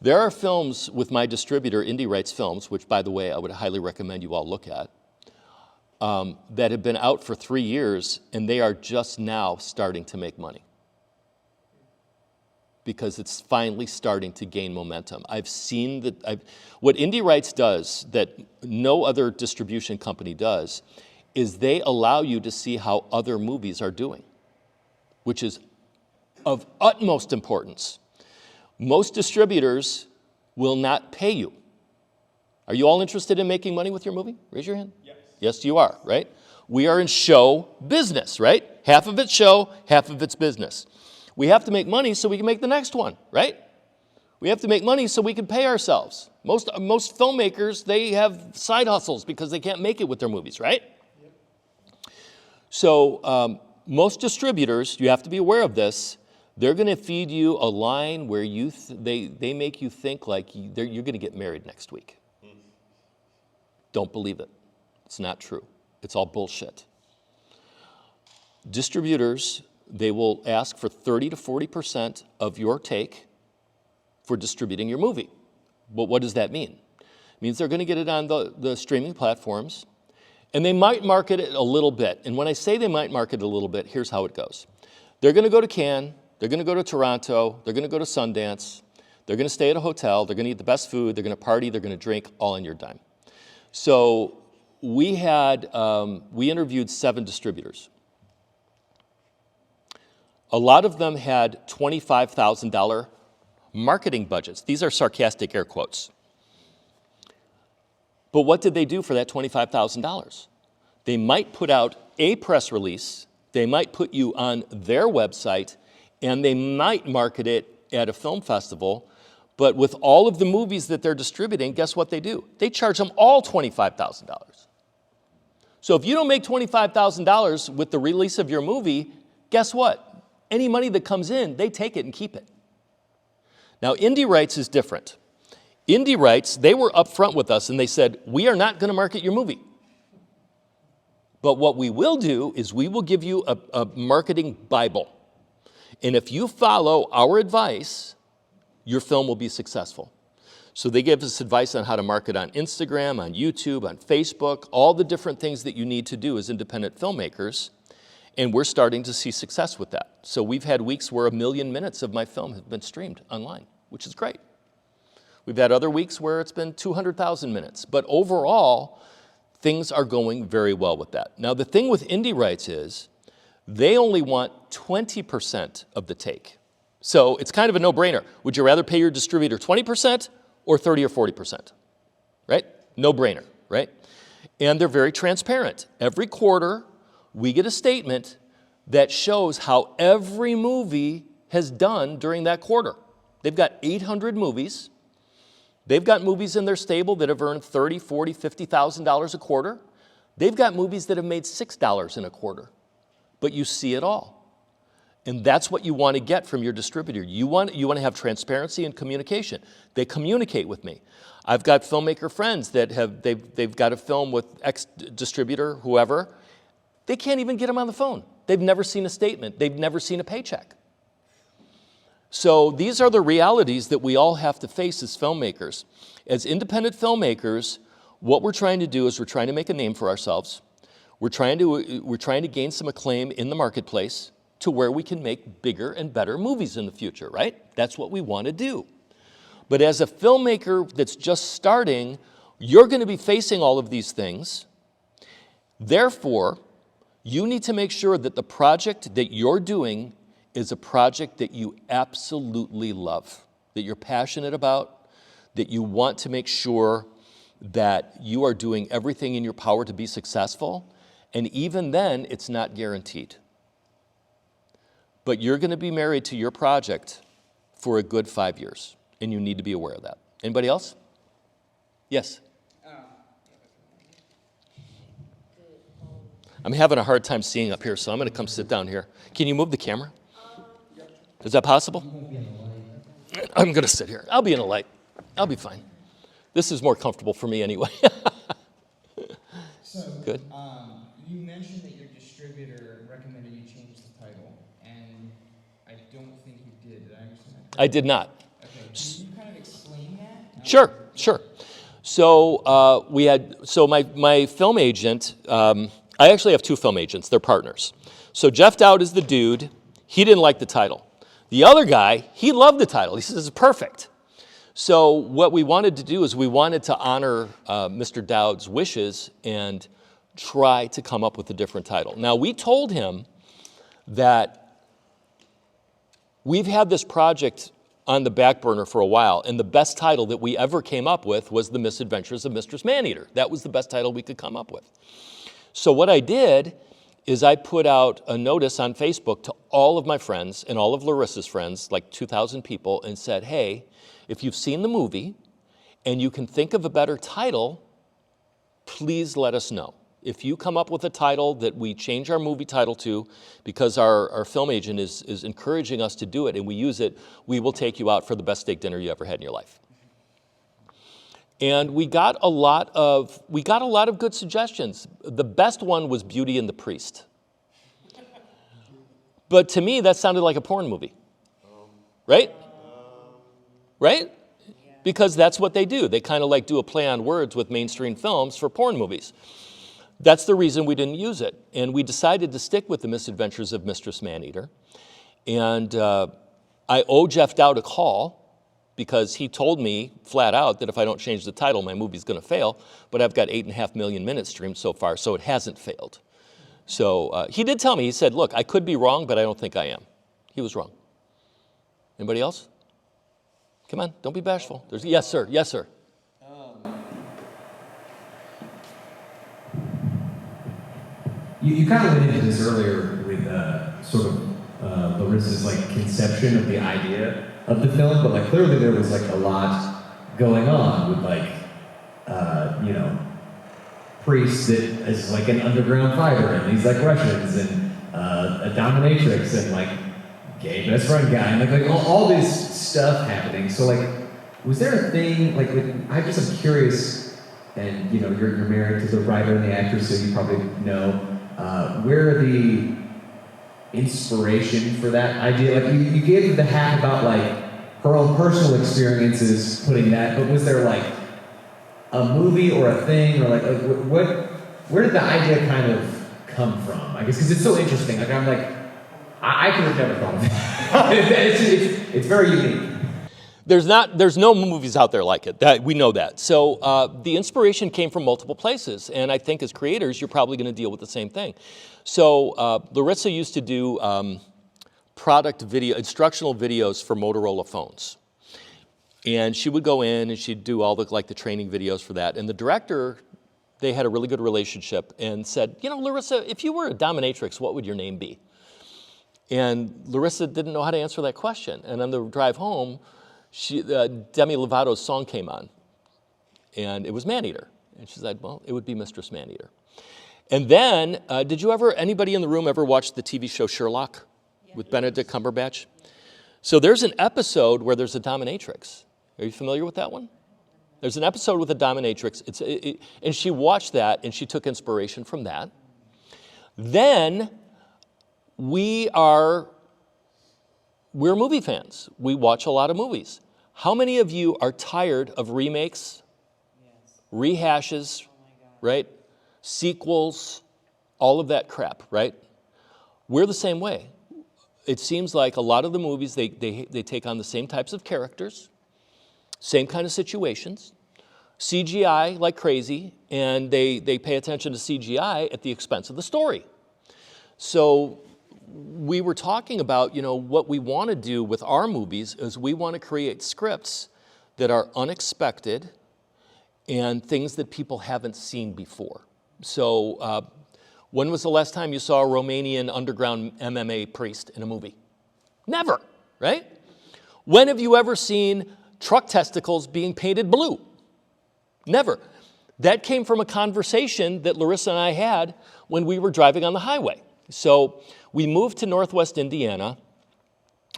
There are films with my distributor, Indie Rights Films, which, by the way, I would highly recommend you all look at, that have been out for 3 years, and they are just now starting to make money because it's finally starting to gain momentum. I've seen that. What Indie Rights does that no other distribution company does is they allow you to see how other movies are doing, which is of utmost importance. Most distributors will not pay you. Are you all interested in making money with your movie? Raise your hand. Yes. Yes, you are, right? We are in show business, right? Half of it's show, half of it's business. We have to make money so we can make the next one, right? We have to make money so we can pay ourselves. Most filmmakers, they have side hustles because they can't make it with their movies, right? Yep. So most distributors, you have to be aware of this, they're going to feed you a line where they make you think like you're going to get married next week. Don't believe it. It's not true. It's all bullshit. Distributors, they will ask for 30 to 40% of your take for distributing your movie. But what does that mean? It means they're going to get it on the streaming platforms, and they might market it a little bit. And when I say they might market it a little bit, here's how it goes. They're going to go to Cannes, they're going to go to Toronto, they're going to go to Sundance, they're going to stay at a hotel, they're going to eat the best food, they're going to party, they're going to drink, all on your dime. So we interviewed 7 distributors. A lot of them had $25,000 marketing budgets. These are sarcastic air quotes. But what did they do for that $25,000? They might put out a press release, they might put you on their website, and they might market it at a film festival. But with all of the movies that they're distributing, guess what they do? They charge them all $25,000. So if you don't make $25,000 with the release of your movie, guess what? Any money that comes in, they take it and keep it. Now, Indie Rights is different. Indie Rights, they were upfront with us and they said, we are not going to market your movie. But what we will do is we will give you a marketing Bible. And if you follow our advice, your film will be successful. So they gave us advice on how to market on Instagram, on YouTube, on Facebook, all the different things that you need to do as independent filmmakers. And we're starting to see success with that. So we've had weeks where 1 million minutes of my film have been streamed online, which is great. We've had other weeks where it's been 200,000 minutes. But overall, things are going very well with that. Now, the thing with indie rights is they only want 20% of the take. So it's kind of a no-brainer. Would you rather pay your distributor 20% or 30 or 40%? Right? No-brainer, right? And they're very transparent. Every quarter, we get a statement that shows how every movie has done during that quarter. They've got 800 movies. They've got movies in their stable that have earned $30,000, $40,000, $50,000 a quarter. They've got movies that have made $6 in a quarter. But you see it all. And that's what you want to get from your distributor. You want to have transparency and communication. They communicate with me. I've got filmmaker friends that they've got a film with X distributor, whoever. They can't even get them on the phone. They've never seen a statement. They've never seen a paycheck. So these are the realities that we all have to face as filmmakers. As independent filmmakers, what we're trying to do is we're trying to make a name for ourselves. We're trying to gain some acclaim in the marketplace to where we can make bigger and better movies in the future, right? That's what we want to do. But as a filmmaker that's just starting, you're going to be facing all of these things. Therefore, you need to make sure that the project that you're doing is a project that you absolutely love, that you're passionate about, that you want to make sure that you are doing everything in your power to be successful. And even then, it's not guaranteed. But you're going to be married to your project for a good 5 years, and you need to be aware of that. Anybody else? Yes? I'm having a hard time seeing up here, so I'm going to come sit down here. Can you move the camera? Is that possible? I'm going to sit here. I'll be in a light. I'll be fine. This is more comfortable for me anyway. So, good. You mentioned that your distributor recommended you change the title, and I don't think you did. Did I understand that? I did not. Okay. Can you kind of explain that? Sure. So my film agent, I actually have 2 film agents. They're partners. So Jeff Dowd is the dude. He didn't like the title. The other guy, he loved the title. He says it's perfect. So what we wanted to do is we wanted to honor Mr. Dowd's wishes and try to come up with a different title. Now, we told him that we've had this project on the back burner for a while, and the best title that we ever came up with was The Misadventures of Mistress Maneater. That was the best title we could come up with. So what I did is I put out a notice on Facebook to all of my friends and all of Lorissa's friends, like 2,000 people, and said, hey, if you've seen the movie and you can think of a better title, please let us know. If you come up with a title that we change our movie title to, because our film agent is encouraging us to do it and we use it, we will take you out for the best steak dinner you ever had in your life. And we got a lot of good suggestions. The best one was Beauty and the Priest. But to me, that sounded like a porn movie. Right? Right? Because that's what they do. They kind of like do a play on words with mainstream films for porn movies. That's the reason we didn't use it. And we decided to stick with The Misadventures of Mistress Maneater. And I owe Jeff Dowd a call, because he told me flat out that if I don't change the title, my movie's going to fail. But I've got 8.5 million minutes streamed so far, so it hasn't failed. So he did tell me, he said, look, I could be wrong, but I don't think I am. He was wrong. Anybody else? Come on, don't be bashful. Yes, sir. Yes, sir. You kind of went into this earlier with sort of Lorissa's like conception of the idea of the film, but like clearly there was like a lot going on with like priest that is like an underground fighter and these like Russians and a dominatrix and like gay best friend guy and like all this stuff happening. So like, was there a thing like I'm curious, and you're married to the writer and the actress, so you probably know where the inspiration for that idea, like you gave the hack about like her own personal experiences putting that, but was there like a movie or a thing, or like where did the idea kind of come from? I guess because it's so interesting. Like I'm like, I could have never thought of it. It's very unique. There's no movies out there like it. We know that. So the inspiration came from multiple places, and I think as creators, you're probably going to deal with the same thing. So Lorrisa used to do product video, instructional videos for Motorola phones. And she would go in and she'd do all the training videos for that. And the director, they had a really good relationship and said, you know, Lorrisa, if you were a dominatrix, what would your name be? And Lorrisa didn't know how to answer that question. And on the drive home, Demi Lovato's song came on. And it was Maneater. And she said, well, it would be Mistress Maneater. And then, anybody in the room ever watch the TV show Sherlock with Benedict Cumberbatch? So there's an episode where there's a dominatrix. Are you familiar with that one? There's an episode with a dominatrix. And she watched that, and she took inspiration from that. Then we're movie fans. We watch a lot of movies. How many of you are tired of remakes, rehashes, right? Sequels, all of that crap, right? We're the same way. It seems like a lot of the movies, they take on the same types of characters, same kind of situations, CGI like crazy, and they pay attention to CGI at the expense of the story. So we were talking about, what we want to do with our movies is we want to create scripts that are unexpected and things that people haven't seen before. So when was the last time you saw a Romanian underground MMA priest in a movie? Never, right? When have you ever seen truck testicles being painted blue? Never. That came from a conversation that Lorrisa and I had when we were driving on the highway. So we moved to Northwest Indiana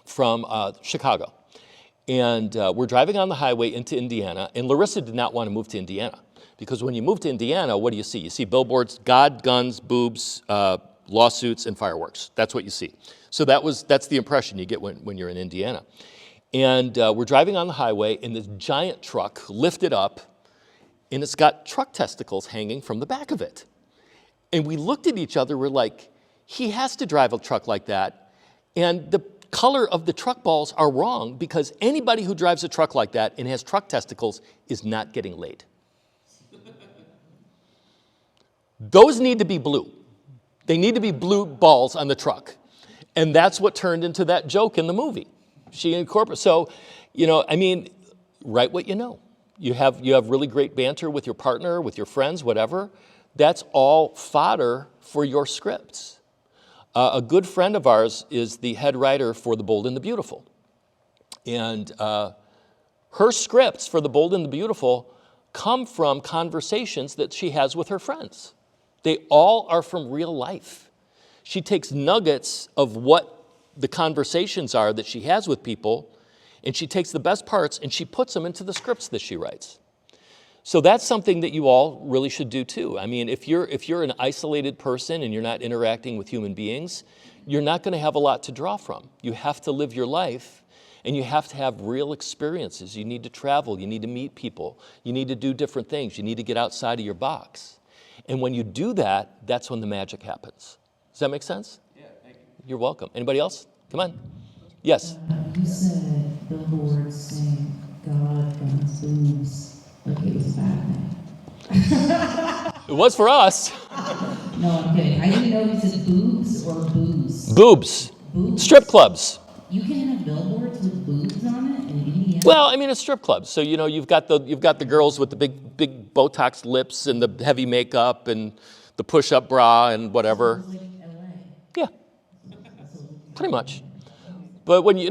from Chicago. And we're driving on the highway into Indiana, and Lorrisa did not want to move to Indiana. Because when you move to Indiana, what do you see? You see billboards, God, guns, boobs, lawsuits, and fireworks. That's what you see. So that's the impression you get when you're in Indiana. And we're driving on the highway, and this giant truck lifted up, and it's got truck testicles hanging from the back of it. And we looked at each other, we're like, he has to drive a truck like that. And the color of the truck balls are wrong, because anybody who drives a truck like that and has truck testicles is not getting laid. Those need to be blue. They need to be blue balls on the truck. And that's what turned into that joke in the movie. She incorporated. So, write what you know. You have really great banter with your partner, with your friends, whatever. That's all fodder for your scripts. A good friend of ours is the head writer for The Bold and the Beautiful. And her scripts for The Bold and the Beautiful come from conversations that she has with her friends. They all are from real life. She takes nuggets of what the conversations are that she has with people, and she takes the best parts and she puts them into the scripts that she writes. So that's something that you all really should do too. I mean, if you're an isolated person and you're not interacting with human beings, you're not going to have a lot to draw from. You have to live your life, and you have to have real experiences. You need to travel. You need to meet people. You need to do different things. You need to get outside of your box. And when you do that, that's when the magic happens. Does that make sense? Yeah, thank you. You're welcome. Anybody else? Come on. Yes? You said billboards saying God, guns, boobs, like it was a bad thing. It was for us. No, I'm kidding. I didn't know if you said boobs or booze. Boobs. Boobs? Strip clubs. You can have billboards with boobs on it in Indiana? Well, I mean, it's strip clubs. So, you've got the girls with the big Botox lips and the heavy makeup and the push-up bra and whatever. Sounds like LA. Yeah, pretty much. But when you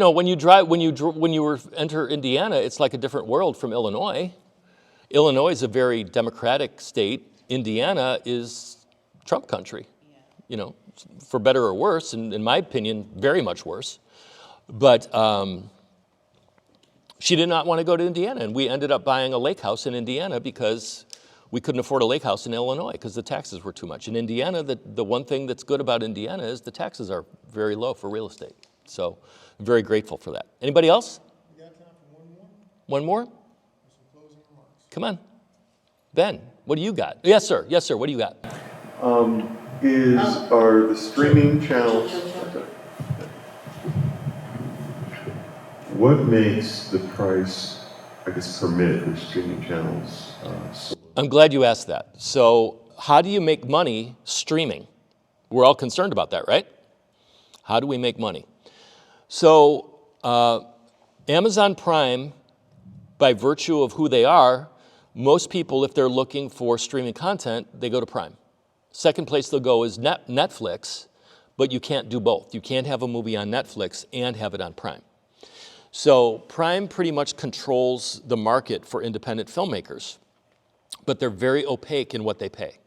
enter Indiana, it's like a different world from Illinois. Illinois is a very democratic state. Indiana is Trump country, for better or worse, and in my opinion, very much worse. But she did not want to go to Indiana, and we ended up buying a lake house in Indiana because we couldn't afford a lake house in Illinois because the taxes were too much. In Indiana, the one thing that's good about Indiana is the taxes are very low for real estate. So I'm very grateful for that. Anybody else? We got time One more? Come on. Ben, what do you got? Yes, sir. Yes, sir. What do you got? Are the streaming channels, what makes the price, I guess, per minute for streaming channels? I'm glad you asked that. So how do you make money streaming? We're all concerned about that, right? How do we make money? So Amazon Prime, by virtue of who they are, most people, if they're looking for streaming content, they go to Prime. Second place they'll go is Netflix, but you can't do both. You can't have a movie on Netflix and have it on Prime. So Prime pretty much controls the market for independent filmmakers, but they're very opaque in what they pay.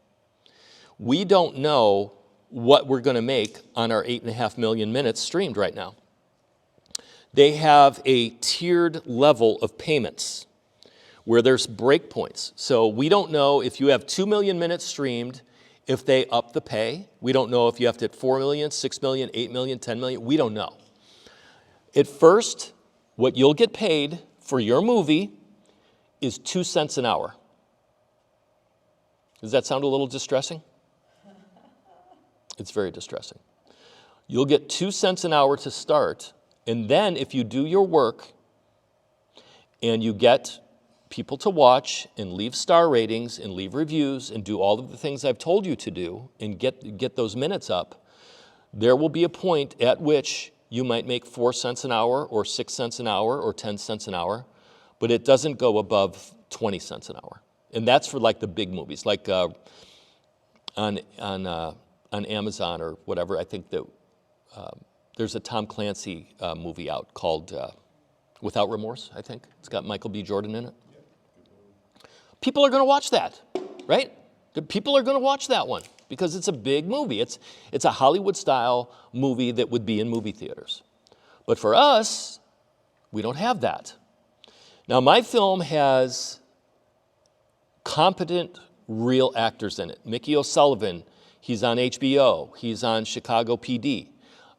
We don't know what we're going to make on our 8.5 million minutes streamed right now. They have a tiered level of payments where there's breakpoints. So we don't know if you have 2 million minutes streamed, if they up the pay. We don't know if you have to hit 4 million, 6 million, 8 million, 10 million. We don't know. At first, what you'll get paid for your movie is 2 cents an hour. Does that sound a little distressing? It's very distressing. You'll get 2 cents an hour to start, and then if you do your work and you get people to watch and leave star ratings and leave reviews and do all of the things I've told you to do and get those minutes up, there will be a point at which you might make 4 cents an hour or 6 cents an hour or 10 cents an hour, but it doesn't go above 20 cents an hour. And that's for like the big movies, like on Amazon or whatever. I think that there's a Tom Clancy movie out called Without Remorse, I think. It's got Michael B. Jordan in it. People are going to watch that, right? People are going to watch that one because it's a big movie. It's a Hollywood-style movie that would be in movie theaters. But for us, we don't have that. Now, my film has competent, real actors in it. Mickey O'Sullivan, he's on HBO. He's on Chicago PD.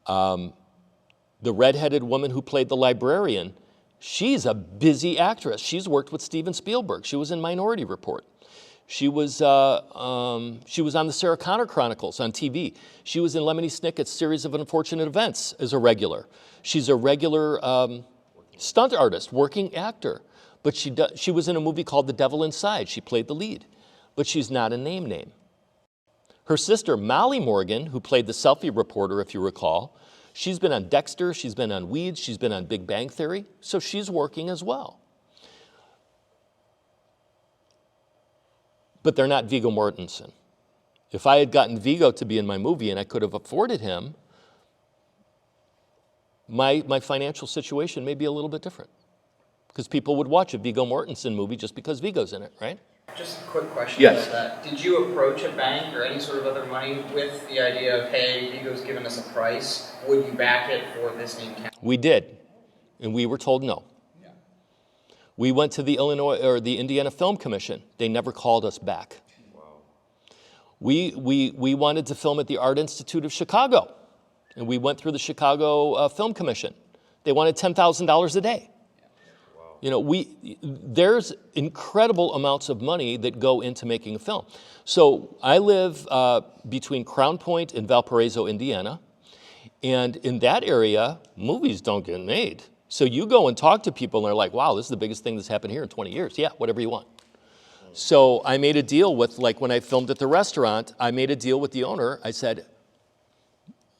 The redheaded woman who played the librarian, she's a busy actress. She's worked with Steven Spielberg. She was in Minority Report. She was on the Sarah Connor Chronicles on TV. She was in Lemony Snicket's Series of Unfortunate Events as a regular. She's a regular stunt artist, working actor. But she was in a movie called The Devil Inside. She played the lead. But she's not a name. Her sister, Molly Morgan, who played the selfie reporter, if you recall, she's been on Dexter, she's been on Weeds, she's been on Big Bang Theory, so she's working as well. But they're not Viggo Mortensen. If I had gotten Viggo to be in my movie and I could have afforded him, my financial situation may be a little bit different. Because people would watch a Viggo Mortensen movie just because Viggo's in it, right? Just a quick question Yes. about that. Did you approach a bank or any sort of other money with the idea of, hey, Viggo's given us a price, would you back it for this name count? We did, and we were told no. Yeah. We went to the Indiana Film Commission. They never called us back. Wow. We wanted to film at the Art Institute of Chicago, and we went through the Chicago Film Commission. They wanted $10,000 a day. You know, there's incredible amounts of money that go into making a film. So I live between Crown Point and Valparaiso, Indiana. And in that area, movies don't get made. So you go and talk to people and they're like, wow, this is the biggest thing that's happened here in 20 years. Yeah, whatever you want. So I made a deal with, like when I filmed at the restaurant, I made a deal with the owner. I said,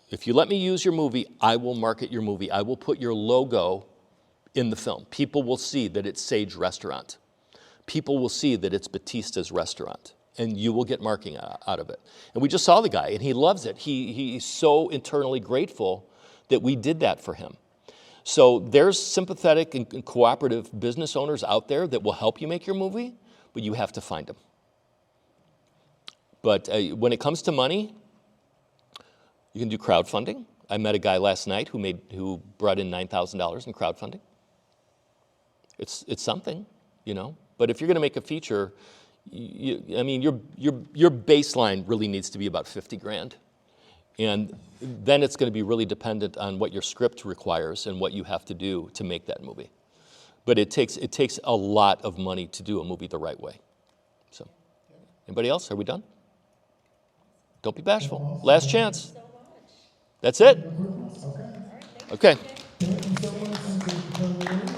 if you let me use your movie, I will market your movie. I will put your logo in the film. People will see that it's Sage Restaurant. People will see that it's Batista's Restaurant, and you will get marketing out of it. And we just saw the guy, and he loves it. He's so internally grateful that we did that for him. So there's sympathetic and cooperative business owners out there that will help you make your movie, but you have to find them. But when it comes to money, you can do crowdfunding. I met a guy last night who brought in $9,000 in crowdfunding. It's something, you know. But if you're going to make a feature, your baseline really needs to be about 50 grand, and then it's going to be really dependent on what your script requires and what you have to do to make that movie. But it takes a lot of money to do a movie the right way. So, anybody else? Are we done? Don't be bashful. Last chance. That's it. Okay. Thank you so much.